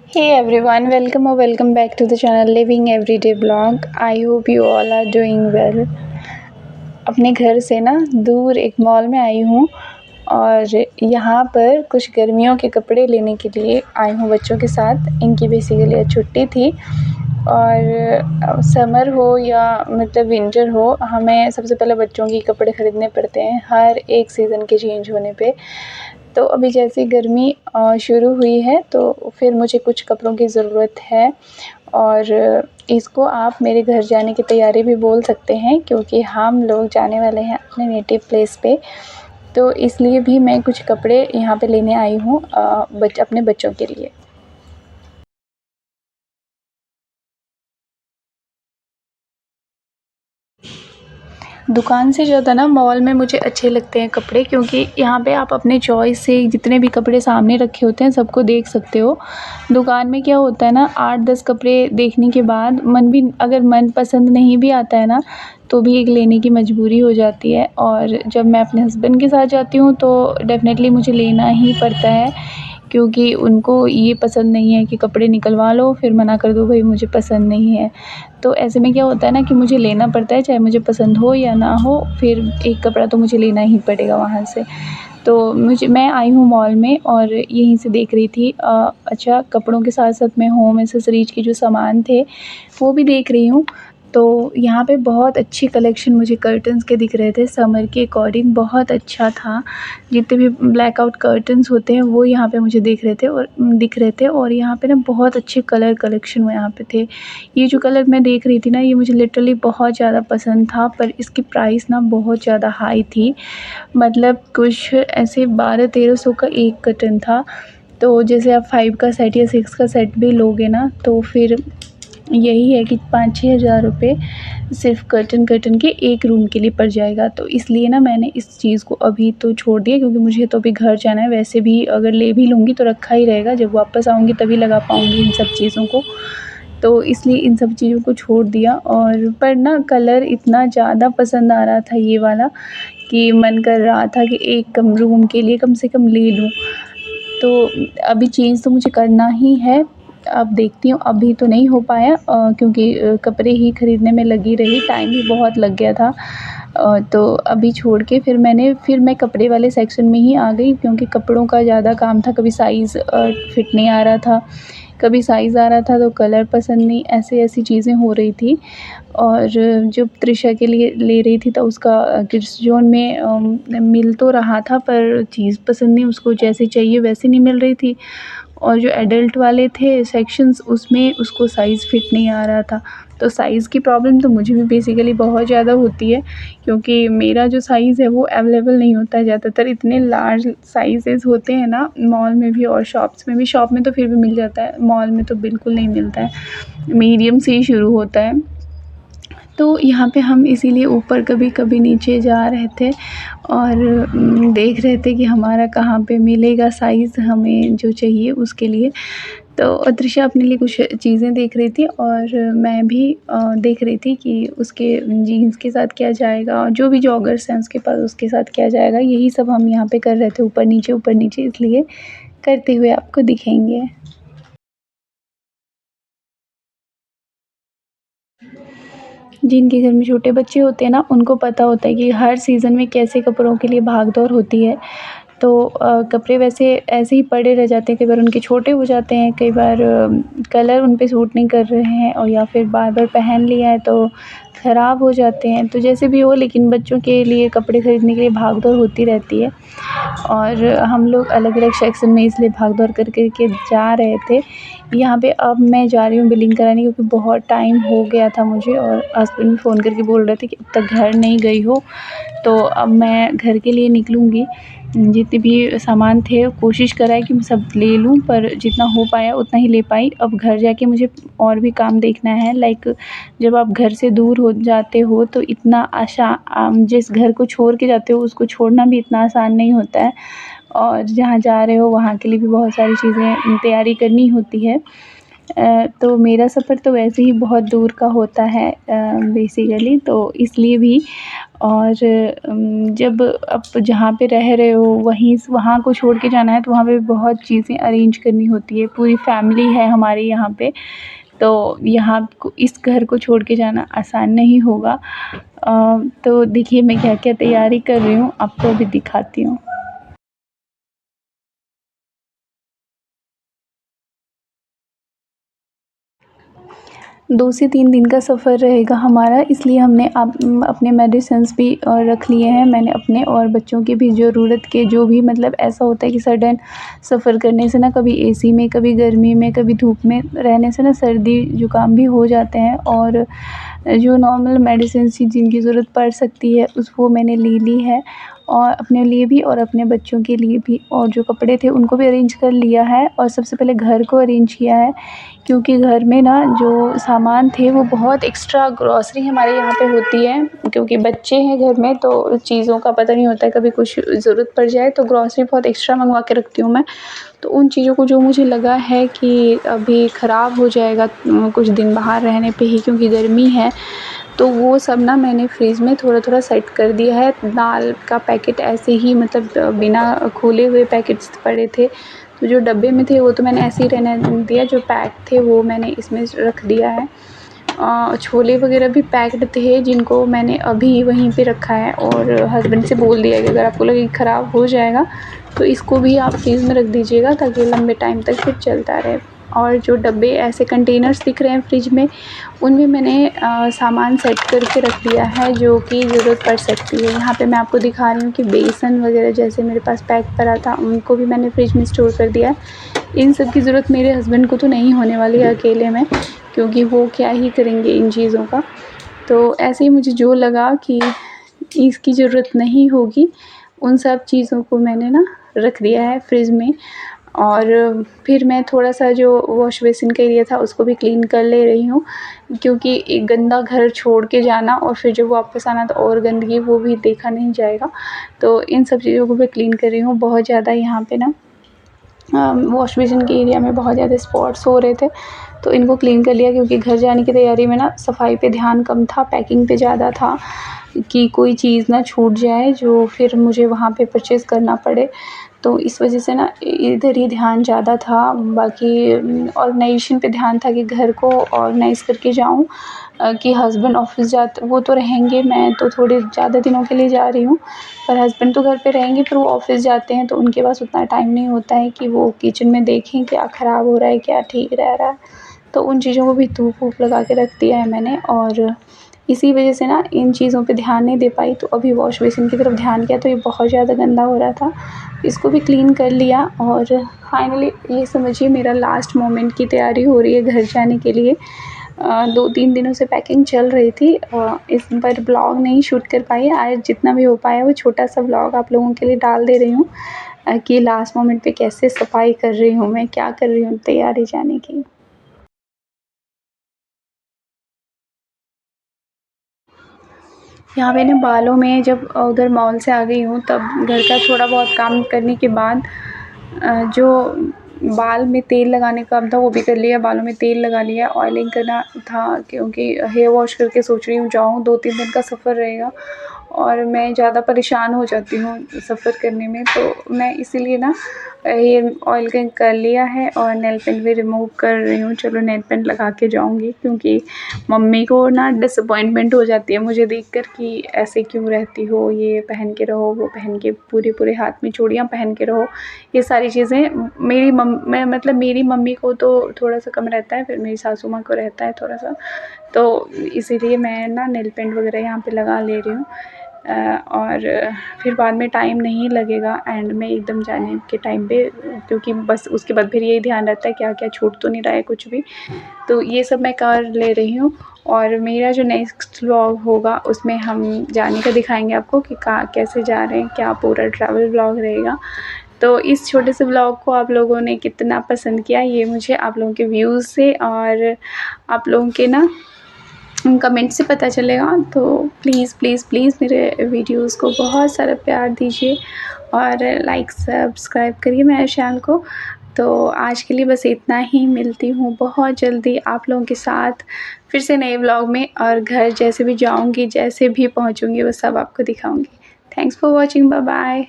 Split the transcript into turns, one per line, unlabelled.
Hey everyone, welcome or welcome back to the channel Living Everyday Blog. I hope you all are doing well. अपने घर से ना दूर एक mall में आई हूँ और यहाँ पर कुछ गर्मियों के कपड़े लेने के लिए आई हूँ बच्चों के साथ। इनकी बेसिकली छुट्टी थी और समर हो या मतलब विंटर हो, हमें सबसे पहले बच्चों के कपड़े ख़रीदने पड़ते हैं हर एक सीज़न के चेंज होने पे। तो अभी जैसे गर्मी शुरू हुई है तो फिर मुझे कुछ कपड़ों की ज़रूरत है और इसको आप मेरे घर जाने की तैयारी भी बोल सकते हैं, क्योंकि हम लोग जाने वाले हैं अपने नेटिव प्लेस पे। तो इसलिए भी मैं कुछ कपड़े यहाँ पे लेने आई हूँ अपने बच्चों के लिए। दुकान से ज़्यादा ना मॉल में मुझे अच्छे लगते हैं कपड़े, क्योंकि यहाँ पे आप अपने चॉइस से जितने भी कपड़े सामने रखे होते हैं सबको देख सकते हो। दुकान में क्या होता है ना, 8-10 कपड़े देखने के बाद अगर मन पसंद नहीं भी आता है ना, तो भी एक लेने की मजबूरी हो जाती है। और जब मैं अपने हस्बैंड के साथ जाती हूँ तो डेफ़िनेटली मुझे लेना ही पड़ता है, क्योंकि उनको ये पसंद नहीं है कि कपड़े निकलवा लो फिर मना कर दो भाई मुझे पसंद नहीं है। तो ऐसे में क्या होता है ना कि मुझे लेना पड़ता है, चाहे मुझे पसंद हो या ना हो, फिर एक कपड़ा तो मुझे लेना ही पड़ेगा वहाँ से। तो मैं आई हूँ मॉल में और यहीं से देख रही थी अच्छा कपड़ों के साथ-साथ मैं होम एक्सेसरीज़ के जो सामान थे वो भी देख रही हूँ। तो यहाँ पे बहुत अच्छी कलेक्शन मुझे कर्टन्स के दिख रहे थे, समर के अकॉर्डिंग बहुत अच्छा था। जितने भी ब्लैकआउट कर्टन्स होते हैं वो यहाँ पे मुझे दिख रहे थे और यहाँ पे ना बहुत अच्छे कलर कलेक्शन यहाँ पे थे। ये जो कलर मैं देख रही थी ना, ये मुझे लिटरली बहुत ज़्यादा पसंद था, पर इसकी प्राइस ना बहुत ज़्यादा हाई थी। मतलब कुछ ऐसे 1200-1300 का एक कर्टन था। तो जैसे आप 5 का सेट या 6 का सेट भी लोगे ना, तो फिर यही है कि 5-6 हज़ार रुपये सिर्फ़ कर्टन के एक रूम के लिए पड़ जाएगा। तो इसलिए ना मैंने इस चीज़ को अभी तो छोड़ दिया, क्योंकि मुझे तो अभी घर जाना है। वैसे भी अगर ले भी लूँगी तो रखा ही रहेगा, जब वापस आऊँगी तभी लगा पाऊँगी इन सब चीज़ों को। तो इसलिए इन सब चीज़ों को छोड़ दिया। और पर ना कलर इतना ज़्यादा पसंद आ रहा था ये वाला, कि मन कर रहा था कि एक कम रूम के लिए कम से कम ले लूँ। तो अभी चेंज तो मुझे करना ही है। अब देखती हूँ, अभी तो नहीं हो पाया क्योंकि कपड़े ही ख़रीदने में लगी रही, टाइम भी बहुत लग गया था। तो अभी छोड़ के फिर मैं कपड़े वाले सेक्शन में ही आ गई, क्योंकि कपड़ों का ज़्यादा काम था। कभी साइज़ फिट नहीं आ रहा था, कभी साइज़ आ रहा था तो कलर पसंद नहीं, ऐसी चीज़ें हो रही थी। और जो त्रिशा के लिए ले रही थी तो उसका किड्स ज़ोन में मिल तो रहा था, पर चीज़ पसंद नहीं, उसको जैसी चाहिए वैसी नहीं मिल रही थी। और जो एडल्ट वाले थे सेक्शंस, उसमें उसको साइज़ फिट नहीं आ रहा था। तो साइज़ की प्रॉब्लम तो मुझे भी बेसिकली बहुत ज़्यादा होती है, क्योंकि मेरा जो साइज़ है वो अवेलेबल नहीं होता है ज़्यादातर। इतने लार्ज साइज़ेज़ होते हैं ना मॉल में भी और शॉप्स में भी। शॉप में तो फिर भी मिल जाता है, मॉल में तो बिल्कुल नहीं मिलता है, मीडियम से ही शुरू होता है। तो यहाँ पे हम इसीलिए ऊपर कभी-कभी नीचे जा रहे थे और देख रहे थे कि हमारा कहाँ पे मिलेगा साइज़ हमें जो चाहिए उसके लिए। तो तृषा अपने लिए कुछ चीज़ें देख रही थी और मैं भी देख रही थी कि उसके जीन्स के साथ क्या जाएगा, और जो भी जॉगर्स हैं उसके पास उसके साथ क्या जाएगा। यही सब हम यहाँ पे कर रहे थे, ऊपर नीचे, इसलिए करते हुए आपको दिखेंगे। जिनके घर में छोटे बच्चे होते हैं ना, उनको पता होता है कि हर सीज़न में कैसे कपड़ों के लिए भाग-दौड़ होती है। तो कपड़े वैसे ऐसे ही पड़े रह जाते हैं, कई बार उनके छोटे हो जाते हैं, कई बार कलर उन पे सूट नहीं कर रहे हैं, और या फिर बार-बार पहन लिया है तो ख़राब हो जाते हैं। तो जैसे भी हो, लेकिन बच्चों के लिए कपड़े खरीदने के लिए भाग-दौड़ होती रहती है। और हम लोग अलग-अलग सेक्शन में इसलिए भाग-दौड़ कर के जा रहे थे। यहाँ पे अब मैं जा रही हूँ बिलिंग कराने, क्योंकि बहुत टाइम हो गया था मुझे, और हस्बैंड भी फ़ोन करके बोल रहे थे कि अब तक घर नहीं गई हो। तो अब मैं घर के लिए निकलूँगी। जितने भी सामान थे कोशिश करा है कि मैं सब ले लूँ, पर जितना हो पाया उतना ही ले पाई। अब घर जाके मुझे और भी काम देखना है। लाइक जब आप घर से दूर हो जाते हो तो जिस घर को छोड़ के जाते हो उसको छोड़ना भी इतना आसान नहीं होता है, और जहाँ जा रहे हो वहाँ के लिए भी बहुत सारी चीज़ें तैयारी करनी होती है। तो मेरा सफ़र तो वैसे ही बहुत दूर का होता है बेसिकली, तो इसलिए भी। और जब आप जहाँ पे रह रहे हो वहाँ को छोड़ के जाना है तो वहाँ पे बहुत चीज़ें अरेंज करनी होती है, पूरी फैमिली है हमारे यहाँ पे, तो यहाँ को इस घर को छोड़ के जाना आसान नहीं होगा। तो देखिए मैं क्या-क्या तैयारी कर रही हूँ, आपको अभी दिखाती हूँ। 2 से 3 दिन का सफ़र रहेगा हमारा, इसलिए हमने अपने मेडिसिन्स भी रख लिए हैं। मैंने अपने और बच्चों की भी ज़रूरत के जो भी मतलब ऐसा होता है कि सडन सफ़र करने से ना कभी एसी में, कभी गर्मी में, कभी धूप में रहने से ना सर्दी ज़ुकाम भी हो जाते हैं, और जो नॉर्मल मेडिसिन्स जिनकी ज़रूरत पड़ सकती है वो मैंने ले ली है, और अपने लिए भी और अपने बच्चों के लिए भी। और जो कपड़े थे उनको भी अरेंज कर लिया है, और सबसे पहले घर को अरेंज किया है, क्योंकि घर में ना जो सामान थे वो बहुत एक्स्ट्रा ग्रॉसरी हमारे यहाँ पे होती है, क्योंकि बच्चे हैं घर में तो चीज़ों का पता नहीं होता है, कभी कुछ ज़रूरत पड़ जाए तो ग्रॉसरी बहुत एक्स्ट्रा मंगवा के रखती हूँ मैं। तो उन चीज़ों को जो मुझे लगा है कि अभी ख़राब हो जाएगा कुछ दिन बाहर रहने पे ही, क्योंकि गर्मी है, तो वो सब ना मैंने फ्रिज में थोड़ा-थोड़ा सेट कर दिया है। दाल का पैकेट ऐसे ही मतलब बिना खोले हुए पैकेट्स पड़े थे, तो जो डब्बे में थे वो तो मैंने ऐसे ही रहने दिया, जो पैक थे वो मैंने इसमें रख दिया है। छोले वगैरह भी पैक्ड थे जिनको मैंने अभी वहीं पे रखा है, और हस्बैंड से बोल दिया कि अगर आपको लगे कि ख़राब हो जाएगा तो इसको भी आप फ्रीज़ में रख दीजिएगा, ताकि लंबे टाइम तक फिर चलता रहे। और जो डब्बे ऐसे कंटेनर्स दिख रहे हैं फ्रिज में, उनमें मैंने सामान सेट करके रख दिया है जो कि ज़रूरत पड़ सकती है। यहाँ पे मैं आपको दिखा रही हूँ कि बेसन वगैरह जैसे मेरे पास पैक पड़ा था, उनको भी मैंने फ्रिज में स्टोर कर दिया है। इन सब की ज़रूरत मेरे हस्बैंड को तो नहीं होने वाली है अकेले में, क्योंकि वो क्या ही करेंगे इन चीज़ों का। तो ऐसे ही मुझे जो लगा कि इसकी ज़रूरत नहीं होगी, उन सब चीज़ों को मैंने ना रख दिया है फ्रिज में। और फिर मैं थोड़ा-सा जो वॉश बेसिन का एरिया था उसको भी क्लीन कर ले रही हूँ, क्योंकि एक गंदा घर छोड़ के जाना और फिर जब वापस आना तो और गंदगी, वो भी देखा नहीं जाएगा। तो इन सब चीज़ों को मैं क्लीन कर रही हूँ। बहुत ज़्यादा यहाँ पे ना वॉश बेसिन के एरिया में बहुत ज़्यादा स्पॉट्स हो रहे थे, तो इनको क्लीन कर लिया, क्योंकि घर जाने की तैयारी में ना सफाई पे ध्यान कम था, पैकिंग पे ज़्यादा था कि कोई चीज़ ना छूट जाए जो फिर मुझे वहाँ पे परचेज़ करना पड़े। तो इस वजह से ना इधर ही ध्यान ज़्यादा था, बाकी ऑर्गेनाइजेशन पे ध्यान था कि घर को ऑर्गेनाइज़ करके जाऊँ, कि हस्बैंड ऑफ़िस जाते वो तो रहेंगे, मैं तो थोड़े ज़्यादा दिनों के लिए जा रही हूँ, पर हस्बैंड तो घर पे रहेंगे, फिर वो ऑफ़िस जाते हैं तो उनके पास उतना टाइम नहीं होता है कि वो किचन में देखें क्या ख़राब हो रहा है, क्या ठीक रह रहा है। तो उन चीज़ों को भी धूप-वूप लगा के रख दिया है मैंने, और इसी वजह से ना इन चीज़ों पे ध्यान नहीं दे पाई। तो अभी वॉश बेसिन की तरफ ध्यान किया तो ये बहुत ज़्यादा गंदा हो रहा था, इसको भी क्लीन कर लिया। और फाइनली ये समझिए मेरा लास्ट मोमेंट की तैयारी हो रही है घर जाने के लिए। 2-3 दिनों से पैकिंग चल रही थी, इस पर ब्लॉग नहीं शूट कर पाई। आज जितना भी हो पाया वो छोटा-सा ब्लॉग आप लोगों के लिए डाल दे रही हूँ, कि लास्ट मोमेंट पे कैसे सफाई कर रही हूँ मैं, क्या कर रही हूँ तैयारी जाने की। यहाँ पे ना बालों में जब उधर मॉल से आ गई हूँ तब घर का थोड़ा बहुत काम करने के बाद जो बाल में तेल लगाने का काम था वो भी कर लिया, बालों में तेल लगा लिया, ऑयलिंग करना था, क्योंकि हेयर वॉश करके सोच रही हूँ जाऊँ, 2-3 दिन का सफ़र रहेगा और मैं ज़्यादा परेशान हो जाती हूँ सफ़र करने में, तो मैं इसीलिए ना हेयर ऑयल कर लिया है और नेल पेंट भी रिमूव कर रही हूँ। चलो नेल पेंट लगा के जाऊँगी, क्योंकि मम्मी को ना डिसअपॉइंटमेंट हो जाती है मुझे देखकर कि ऐसे क्यों रहती हो, ये पहन के रहो, वो पहन के पूरे हाथ में चूड़ियाँ पहन के रहो। ये सारी चीज़ें मेरी मम्मी को तो थोड़ा-सा कम रहता है, फिर मेरी सासू माँ को रहता है थोड़ा-सा। तो इसीलिए मैं ना नेल पेंट वगैरह यहाँ पे लगा ले रही हूँ, और फिर बाद में टाइम नहीं लगेगा एंड में एकदम जाने के टाइम पे, क्योंकि बस उसके बाद फिर यही ध्यान रहता है क्या-क्या छूट तो नहीं रहा है कुछ भी। तो ये सब मैं कर ले रही हूँ, और मेरा जो नेक्स्ट व्लॉग होगा उसमें हम जाने का दिखाएँगे आपको कि कहाँ कैसे जा रहे हैं, क्या पूरा ट्रैवल व्लॉग रहेगा। तो इस छोटे से व्लॉग को आप लोगों ने कितना पसंद किया, ये मुझे आप लोगों के व्यूज़ से और आप लोगों के ना कमेंट से पता चलेगा। तो प्लीज़ मेरे वीडियोज़ को बहुत सारा प्यार दीजिए और लाइक सब्सक्राइब करिए मेरे चैनल को। तो आज के लिए बस इतना ही, मिलती हूँ बहुत जल्दी आप लोगों के साथ फिर से नए व्लॉग में, और घर जैसे भी जाऊँगी, जैसे भी पहुँचूँगी वो सब आपको दिखाऊँगी। Thanks for watching, bye bye.